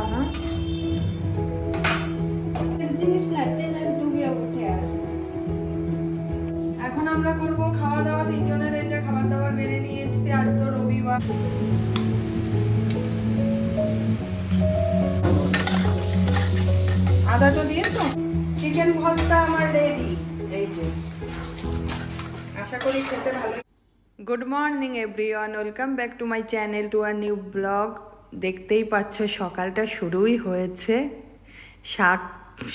হালকা, হ্যাঁ জিনিস না তেলে ডুবিয়ে উঠে আসে। এখন আমরা করব খাওয়া দাওয়া। তিনজনের এই যে খাবার দাবার বেড়ে নিয়ে এসেছি, আজ তো রবিবার। আদা তো দিয়েছো। চিকেন ভর্তা আমার রেডি। এই যে আশা করি খেতে ভালো। Good morning everyone, welcome back to my channel, to our new blog. দেখতেই পাচ্ছ সকালটা শুরুই হয়েছে শাক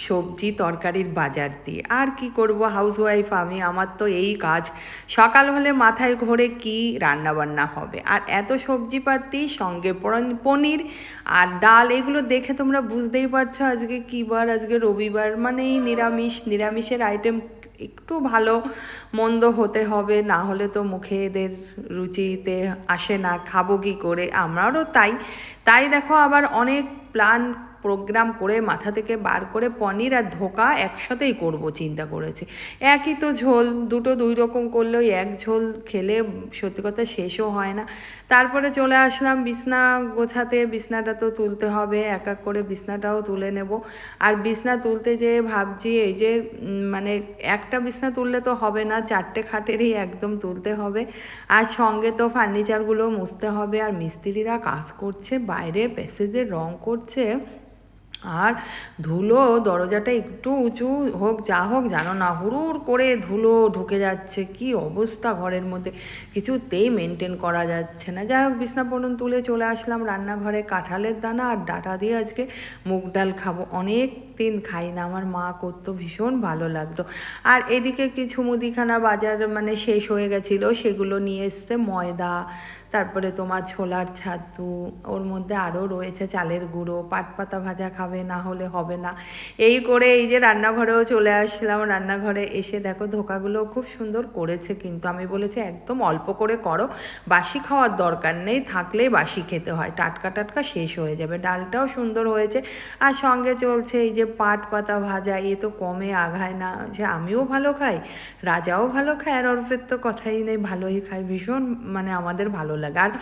সবজি তরকারির বাজার দিয়ে। আর কি করব, হাউসওয়াইফ আমি, আমার তো এই কাজ। সকাল হলে মাথায় ঘোরে কি রান্না বান্না হবে, আর এত সবজিপাতি, সঙ্গে পনির আর ডাল, এগুলো দেখে তোমরা বুঝতেই পারছো আজকে কী বার। আজকে রবিবার, মানে এই নিরামিষের আইটেম একটু ভালো মন্দ হতে হবে, না হলে তো মুখে এদের রুচিতে আসে না, খাবো কী করে। আমরাও তাই দেখো আবার অনেক প্ল্যান প্রোগ্রাম করে মাথা থেকে বার করে পনির আর ধোকা একসাথেই করব চিন্তা করেছি। একই তো ঝোল, দুই রকম করলেও এক ঝোল খেলে সত্যি কথা শেষও হয় না। তারপরে চলে আসলাম বিছনা গোছাতে। বিছনাটা তো তুলতে হবে, এক এক করে বিছনাটাও তুলে নেব। আর বিছনা তুলতে যেয়ে ভাবছি এই যে মানে একটা বিছনা তুললে তো হবে না, 4টে খাটেরই একদম তুলতে হবে। আর সঙ্গে তো ফার্নিচারগুলো মুছতে হবে। আর মিস্ত্রিরা কাজ করছে বাইরে, প্যাসেজে রং করছে। আর ধুলো, দরজাটা একটু উঁচু হোক যা হোক জানো না, হুড়ুর করে ধুলো ঢুকে যাচ্ছে। কি অবস্থা ঘরের মধ্যে, কিছুতেই মেনটেন করা যাচ্ছে না। যাই হোক, বিছনা পর্যন্ত তুলে চলে আসলাম রান্নাঘরে। কাঁঠালের দানা আর ডাঁটা দিয়ে আজকে মুগ ডাল খাবো। অনেক দিন খাই না, আমার মা করতো, ভীষণ ভালো লাগতো। আর এদিকে কিছু মুদিখানা বাজার মানে শেষ হয়ে গেছিলো, সেগুলো নিয়ে এসছে। ময়দা, তারপরে তোমার ছোলার ছাতু, ওর মধ্যে আরও রয়েছে চালের গুঁড়ো। পাটপাতা ভাজা খাবে, না হলে হবে না। এই করে এই যে রান্নাঘরেও চলে আসলাম। রান্নাঘরে এসে দেখো ধোকাগুলো খুব সুন্দর করেছে, কিন্তু আমি বলেছি একদম অল্প করে করো, বাসি খাওয়ার দরকার নেই, থাকলেই বাসি খেতে হয়, টাটকা টাটকা শেষ হয়ে যাবে। ডালটাও সুন্দর হয়েছে। আর সঙ্গে চলছে এই যে পাটপাতা ভাজা, এ তো কমে আঘায় না, যে আমিও ভালো খাই, রাজাও ভালো খায়, আর অর্পের তো কথাই নেই, ভালোই খায় ভীষণ, মানে আমাদের ভালো লাগে। আর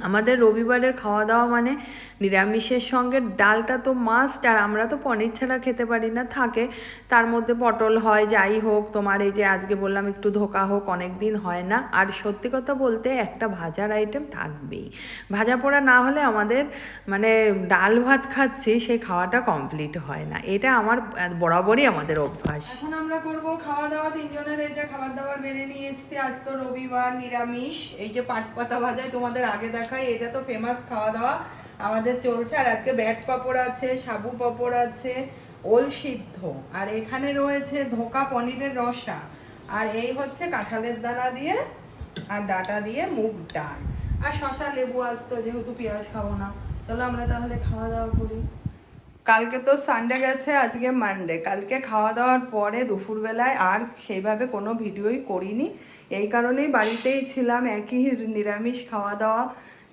আমাদের রবিবারের খাওয়া দাওয়া মানে নিরামিষের সঙ্গে ডালটা তো মাস্ট। আর আমরা তো পনির ছাড়া খেতে পারি না, থাকে তার মধ্যে পটল হয়, যাই হোক। তোমার এই যে আজকে বললাম একটু ধোকা হোক, অনেক দিন হয় না। আর সত্যি কথা বলতে একটা ভাজার আইটেম থাকবেই, ভাজা পোড়া না হলে আমাদের মানে ডাল ভাত খাচ্ছি সেই খাওয়াটা কমপ্লিট হয় না। এটা আমার বরাবরই আমাদের অভ্যাস। এখন আমরা করব খাওয়া দাওয়া। তিনজনের এই যে খাবার দাবার বেড়ে নিয়ে এসেছি, আজ তো রবিবার, নিরামিষ। এই যে পাটপাতা ভাজাই তোমাদের আগে দেখাই, এটা তো ফেমাস খাওয়া দাওয়া আমাদের চলছে। আর আজকে ব্যাট পাঁপড় আছে, সাবু পাঁপড় আছে, ওল সিদ্ধ, আর এখানে রয়েছে ধোকা পনিরের রসা, আর এই হচ্ছে কাঁঠালের দানা দিয়ে আর ডাটা দিয়ে মুগ ডাল, আর শশা লেবু আসতো, যেহেতু পেঁয়াজ খাবো না। তাহলে খাওয়া দাওয়া করি। কালকে তো সানডে গেছে, আজকে মানডে। কালকে খাওয়া দাওয়ার পরে দুপুরবেলায় আর সেইভাবে কোনো ভিডিওই করিনি, এই কারণেই বাড়িতেই ছিলাম। একই নিরামিষ খাওয়া দাওয়া,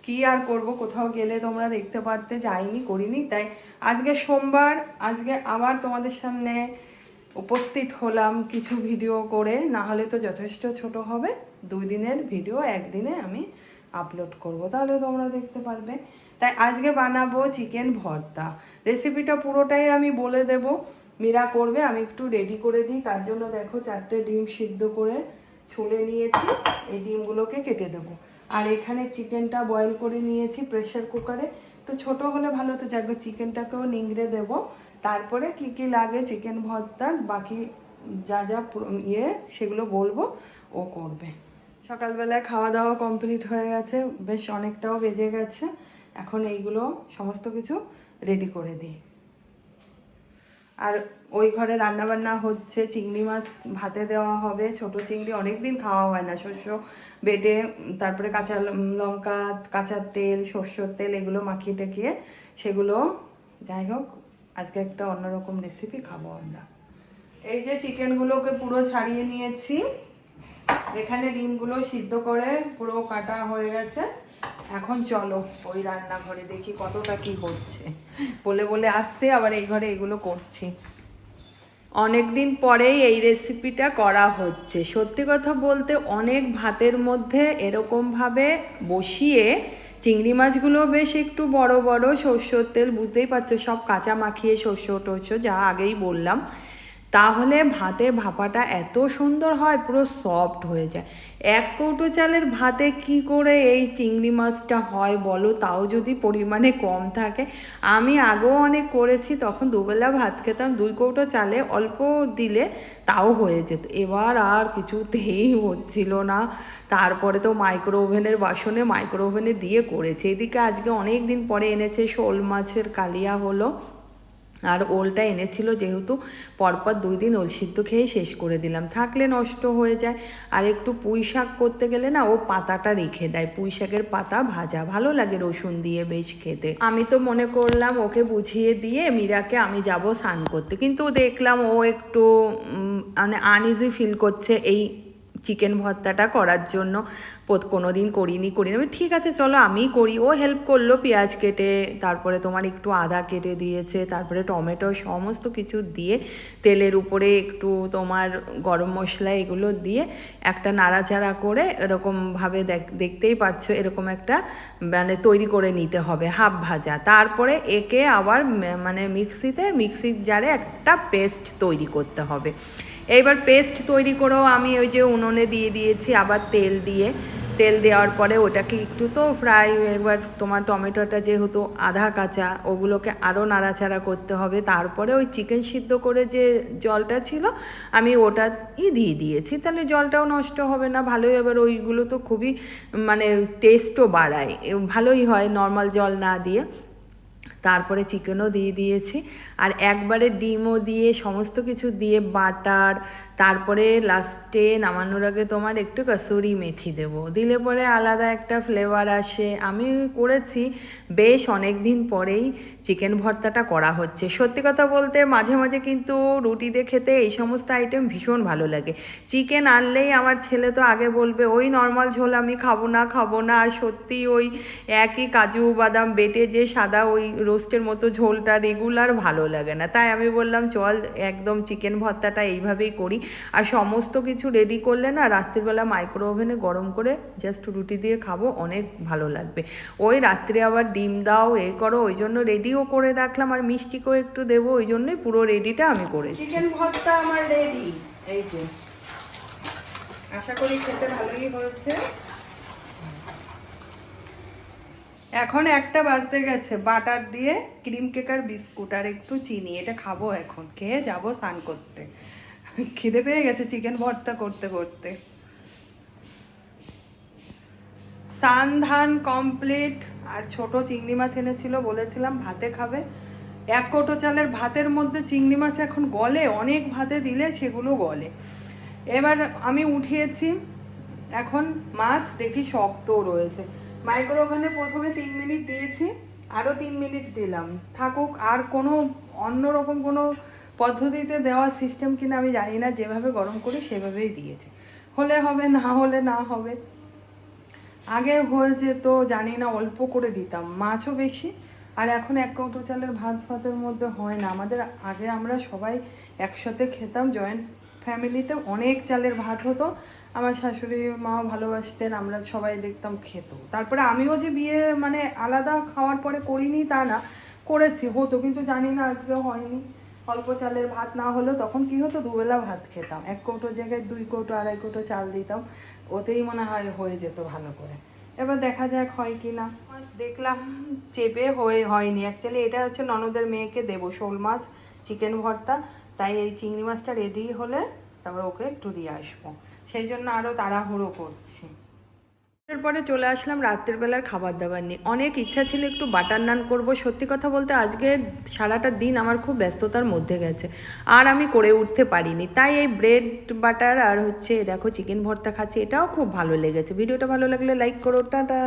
কি আর করব, কোথাও গেলে তোমরা দেখতে পারতে, যাইনি, করিনি। তাই আজকে সোমবার, আজকে আবার তোমাদের সামনে উপস্থিত হলাম কিছু ভিডিও করে, না হলে তো যথেষ্ট ছোট হবে। 2 দিনের ভিডিও একদিনে আমি আপলোড করব, তাহলে তোমরা দেখতে পারবে। তাই আজকে বানাবো চিকেন ভর্তা। রেসিপিটা পুরোটাই আমি বলে দেব, মীরা করবে, আমি একটু রেডি করে দিই। তার জন্য দেখো 4টে ডিম সিদ্ধ করে ছুলে নিয়েছি, এই ডিমগুলোকে কেটে দেবো। আর এখানে চিকেনটা বয়েল করে নিয়েছি প্রেসার কুকারে, একটু ছোটো হলে ভালো, তো যাকে চিকেনটাকেও নিংড়ে দেবো। তারপরে কি কি লাগে চিকেন ভর্তা, বাকি যা যা সেগুলো বলবো, ও করবে। সকালবেলায় খাওয়া দাওয়া কমপ্লিট হয়ে গেছে, বেশ অনেকটাও বেজে গেছে। এখন এইগুলো সমস্ত কিছু রেডি করে দিই। আর ওই ঘরে রান্নাবান্না হচ্ছে, চিংড়ি মাছ ভাতে দেওয়া হবে, ছোট চিংড়ি, অনেক দিন খাওয়া হয় না। শস্য বেটে তারপরে কাঁচা লঙ্কা, কাঁচা তেল, সর্ষের তেল, এগুলো মাখিয়ে টেকিয়ে সেগুলো, যাই হোক আজকে একটা অন্যরকম রেসিপি খাবো আমরা। এই যে চিকেনগুলোকে পুরো ছাড়িয়ে নিয়েছি, এখানে ডিমগুলো সিদ্ধ করে পুরো কাটা হয়ে গেছে। এখন চলো ওই রান্নাঘরে দেখি কতটা কি হচ্ছে। বলে বলে আসছে, আবার এই ঘরে এগুলো করছি। অনেক দিন পরেই এই রেসিপিটা করা হচ্ছে। সত্যি কথা বলতে অনেক ভাতের মধ্যে এরকমভাবে বসিয়ে চিংড়ি মাছগুলো বেশ একটু বড় বড়, সরষের তেল বুঝতেই পারছো, সব কাঁচা মাখিয়ে শস্য টস্য যা আগেই বললাম। তাহলে ভাতে ভাপাটা এত সুন্দর হয়, পুরো সফট হয়ে যায়। 1 কৌটো চালের ভাতে কি করে এই চিংড়ি মাছটা হয় বলো, তাও যদি পরিমাণে কম থাকে। আমি আগেও অনেক করেছি, তখন দুবেলা ভাত খেতাম, 2 কৌটো চালে অল্প দিলে তাও হয়ে যেত। এবার আর কিছুতেই হচ্ছিল না। তারপরে তো মাইক্রো ওভেনের বাসনে মাইক্রো ওভেনে দিয়ে করেছে। এদিকে আজকে অনেক দিন পরে এনেছে শোল মাছের কালিয়া হলো, আর ওলটা এনেছিল যেহেতু, পরপর 2 দিন ওল সিদ্ধ খেয়ে শেষ করে দিলাম, থাকলে নষ্ট হয়ে যায়। আর একটু পুঁই শাক করতে গেলে না ও পাতাটা রেখে দেয়, পুঁই শাকের পাতা ভাজা ভালো লাগে রসুন দিয়ে বেশ খেতে। আমি তো মনে করলাম ওকে বুঝিয়ে দিয়ে মীরাকে আমি যাব স্নান করতে, কিন্তু দেখলাম ও একটু মানে আনইজি ফিল করছে এই চিকেন ভর্তাটা করার জন্য। কোনো দিন করিনি আমি ঠিক আছে চলো আমিই করি। ও হেল্প করলো, পেঁয়াজ কেটে, তারপরে তোমার একটু আদা কেটে দিয়েছে, তারপরে টমেটো সমস্ত কিছু দিয়ে তেলের উপরে একটু তোমার গরম মশলা এগুলো দিয়ে একটা নাড়াচাড়া করে এরকমভাবে দেখতেই পাচ্ছ, এরকম একটা মানে তৈরি করে নিতে হবে হাফ ভাজা। তারপরে একে আবার মানে মিক্সির জারে একটা পেস্ট তৈরি করতে হবে। এইবার পেস্ট তৈরি করেও আমি ওই যে উনুনে দিয়ে দিয়েছি আবার তেল দেওয়ার পরে ওটাকে একটু তো ফ্রাই, এবার তোমার টমেটোটা যেহেতু আধা কাঁচা, ওগুলোকে আরও নাড়াচাড়া করতে হবে। তারপরে ওই চিকেন সিদ্ধ করে যে জলটা ছিল আমি ওটাই দিয়ে দিয়েছি, তাহলে জলটাও নষ্ট হবে না, ভালোই। এবার ওইগুলো তো খুবই মানে টেস্টও বাড়ায়, ভালোই হয় নর্মাল জল না দিয়ে। তারপরে চিকেনও দিয়ে দিয়েছি, আর একবারে ডিমও দিয়ে সমস্ত কিছু দিয়ে বাটার, তারপরে লাস্টে নামানোর আগে তোমার একটু কসুরি মেথি দেবো, দিলে পরে আলাদা একটা ফ্লেভার আসে। আমি করেছি বেশ অনেক দিন পরেই চিকেন ভর্তাটা করা হচ্ছে। সত্যি কথা বলতে মাঝে মাঝে কিন্তু রুটিতে খেতে এই সমস্ত আইটেম ভীষণ ভালো লাগে। চিকেন আনলেই আমার ছেলে তো আগে বলবে ওই নর্মাল ঝোল আমি খাবো না, আর সত্যি ওই একই কাজু বাদাম বেটে যে সাদা ওই রোস্টের মতো ঝোলটা রেগুলার ভালো লাগে না। তাই আমি বললাম চল একদম চিকেন ভর্তাটা এইভাবেই করি। আর সমস্ত কিছু রেডি করলে না রাত্রিবেলা মাইক্রো ওভেনে গরম করে জাস্ট রুটি দিয়ে খাবো, অনেক ভালো লাগবে। ওই রাত্রে আবার ডিম দাও করো, ওই জন্য রেডিও করে রাখলাম, আর মিষ্টিকেও একটু দেবো, ওই জন্যই পুরো রেডিটা আমি করেছি। চিকেন ভর্তা আমার রেডি, এই যে আশা করি খেতে ভালোই হয়েছে। এখন 1টা বাজতে গেছে, বাটার দিয়ে ক্রিম কেক আর বিস্কুট আর একটু চিনি, এটা খাবো এখন, খেয়ে যাবো স্নান করতে। খিদে পেয়ে গেছে চিকেন ভর্তা করতে করতে। স্নান ধান কমপ্লিট, আর ছোট চিংড়ি মাছ এনেছিল, বলেছিলাম ভাতে খাবে। 1 কৌটো চালের ভাতের মধ্যে চিংড়ি মাছ এখন গলে, অনেক ভাতে দিলে সেগুলো গলে। এবার আমি উঠিয়েছি, এখন মাছ দেখি শক্ত রয়েছে। মাইক্রো ওভেনে প্রথমে 3 মিনিট দিয়েছি, আরও 3 মিনিট দিলাম, থাকুক। আর কোনো অন্যরকম কোনো পদ্ধতিতে দেওয়ার সিস্টেম কিনা আমি জানি না, যেভাবে গরম করি সেভাবেই দিয়েছি, হলে হবে না হলে না হবে। আগে হয়ে যেত জানি না, অল্প করে দিতাম, মাছও বেশি। আর এখন 1 কৌটো চালের ভাতের মধ্যে হয় না আমাদের। আগে আমরা সবাই একসাথে খেতাম, জয়েন্ট ফ্যামিলিতে অনেক চালের ভাত হতো, আমার শাশুড়ি মাও ভালোবাসতেন, আমরা সবাই দেখতাম খেত। তারপরে আমিও যে বিয়ে মানে আলাদা খাওয়ার পরে করিনি তা না, করেছি, হতো, কিন্তু জানি না আজকে হয়নি। অল্প চালের ভাত না হলেও তখন কি হতো, দুবেলা ভাত খেতাম, 1 কৌটোর জায়গায় 2 কৌটো 2.5 কৌটো চাল দিতাম, ওতেই মনে হয় হয়ে যেত ভালো করে। এবার দেখা যাক হয় কি না। দেখলাম চেপে হয়নি, অ্যাকচুয়ালি এটা হচ্ছে ননদের মেয়েকে দেবো শোল মাছ চিকেন ভর্তা, তাই এই চিংড়ি মাছটা রেডি হলে তারপর ওকে একটু দিয়ে আসবো, সেই জন্য আরও তাড়াহুড়ো করছি। এরপরে চলে আসলাম রাত্রের বেলার খাবার দাবার নিয়ে। অনেক ইচ্ছা ছিল একটু বাটার নান করব, সত্যি কথা বলতে আজকে সারাটা দিন আমার খুব ব্যস্ততার মধ্যে গেছে, আর আমি করে উঠতে পারিনি। তাই এই ব্রেড বাটার আর হচ্ছে দেখো চিকেন ভর্তা খাচ্ছি, এটাও খুব ভালো লেগেছে। ভিডিওটা ভালো লাগলে লাইক করো, টাটা।